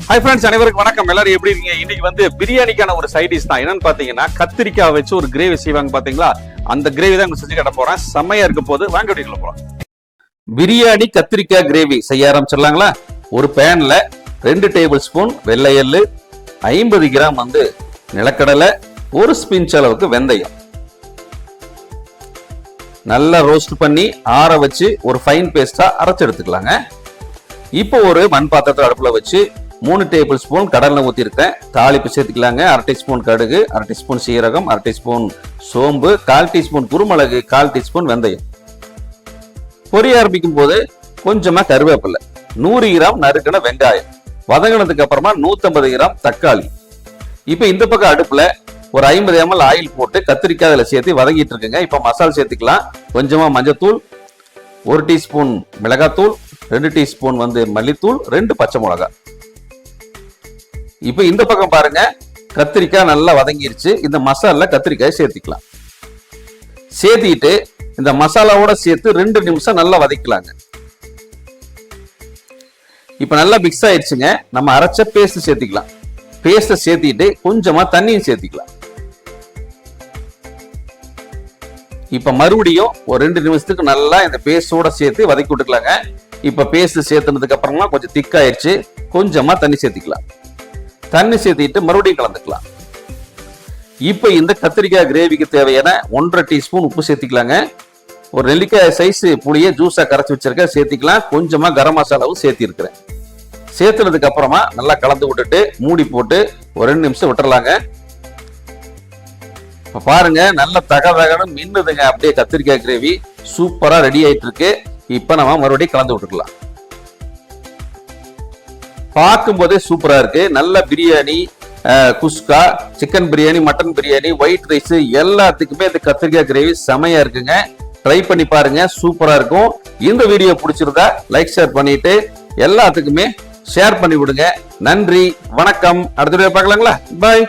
Hi friends, அனைவருக்கும் வணக்கம். எல்லாரும் எப்படி இருக்கீங்க? இன்னைக்கு பிரியாணிக்கான ஒரு சைட் டிஷ் தான். என்னன்னு பாத்தீங்கன்னா, கத்திரிக்காய் வச்சு ஒரு கிரேவி செய்வாங்க பாத்தீங்களா? அந்த கிரேவி தான் செஞ்சு கட்ட போறேன். செம்மையா இருக்க போது. வாங்க வீடியோக்குள்ள போலாம். பிரியாணி கத்திரிக்காய் கிரேவி செய்ய ஆரம்பிச்சிடலாங்களா? ஒரு பேன்ல 2 டேபிள் ஸ்பூன் வெள்ளை எள்ளு, 50 கிராம் நிலக்கடலை, 1 ஸ்பின்ச் அளவுக்கு வெந்தயம் நல்லா ரோஸ்ட் பண்ணி ஆற வச்சு ஒரு ஃபைன் பேஸ்டா அரைச்சு எடுத்துக்கலாங்க. இப்போ ஒரு மண் பாத்திரத்தை அடுப்புல வச்சு 3 டேபிள் ஸ்பூன் கடலை ஊற்றிருக்கேன். தாளிப்பு சேர்த்துக்கலாங்க. 1/2 டீஸ்பூன் கடுகு, 1/2 டீஸ்பூன் சீரகம், 1/2 டீஸ்பூன் சோம்பு, 1/4 டீஸ்பூன் குருமிளகு, 1/4 டீஸ்பூன் வெந்தயம். பொரிய ஆரம்பிக்கும் போது கொஞ்சமா கருவேப்பிலை, 100 கிராம் நறுக்கின வெங்காயம், வதங்கினதுக்கு அப்புறமா 150 கிராம் தக்காளி. இப்ப இந்த பக்கம் அடுப்புல ஒரு 50 ml ஆயில் போட்டு கத்திரிக்காய் அதில் சேர்த்து வதங்கிட்டு இருக்குங்க. இப்ப மசாலா சேர்த்துக்கலாம். கொஞ்சமா மஞ்சத்தூள், 1 டீஸ்பூன் மிளகாத்தூள், 2 டீஸ்பூன் மல்லித்தூள், 2 பச்சை மிளகாய். இப்ப இந்த பக்கம் பாருங்க, கத்திரிக்காய் நல்லா வதங்கிருச்சு. இந்த மசாலா கத்திரிக்காய் சேர்த்துக்கலாம். சேர்த்திட்டு இந்த மசாலாவோட சேர்த்து 2 நிமிஷம் நல்லா வதக்கலாங்க. இப்ப நல்லா மிக்ஸ் ஆயிடுச்சுங்க. நம்ம அரைச்ச பேஸ்ட் சேர்த்துக்கலாம். பேஸ்ட சேர்த்திட்டு கொஞ்சமா தண்ணியும் சேர்த்துக்கலாம். இப்ப மறுபடியும் ஒரு 2 நிமிஷத்துக்கு நல்லா இந்த பேஸ்டோட சேர்த்து வதக்கி விட்டுக்கலாங்க. இப்ப பேஸ்ட் சேர்த்துனதுக்கு அப்புறமா கொஞ்சம் திக்காயிருச்சு. கொஞ்சமா தண்ணி சேர்த்துக்கலாம். தண்ணி சேர்த்திட்டு மறுபடியும் கலந்துக்கலாம். இப்ப இந்த கத்திரிக்காய் கிரேவிக்கு தேவையான 1/2 டீஸ்பூன் உப்பு சேர்த்திக்கலாங்க. ஒரு நெல்லிக்காய் சைஸ் புளியை ஜூஸா கரைச்சி வச்சிருக்க சேர்த்திக்கலாம். கொஞ்சமா கரம் மசாலாவும் சேர்த்தி இருக்கிறேன். சேர்த்துனதுக்கு அப்புறமா நல்லா கலந்து விட்டுட்டு மூடி போட்டு ஒரு 2 நிமிஷம் விட்டுறலாங்க. இப்ப பாருங்க, நல்ல தகவகன்னு மின்னுதுங்க. அப்படியே கத்திரிக்காய் கிரேவி சூப்பரா ரெடி ஆயிட்டு இருக்கு. இப்ப நம்ம மறுபடியும் கலந்து விட்டுக்கலாம். பார்க்கும் போதே சூப்பரா இருக்கு. நல்ல biryani, kuska, chicken biryani, mutton biryani, white rice எல்லாத்துக்குமே இந்த கத்திரிக்காய் கிரேவி செமையா இருக்குங்க. ட்ரை பண்ணி பாருங்க, சூப்பரா இருக்கும். இந்த வீடியோ பிடிச்சிருந்தா லைக் ஷேர் பண்ணிட்டு எல்லாத்துக்குமே ஷேர் பண்ணி விடுங்க. நன்றி, வணக்கம். அடுத்த வீடியோ பார்க்கலாங்களா? பாய்.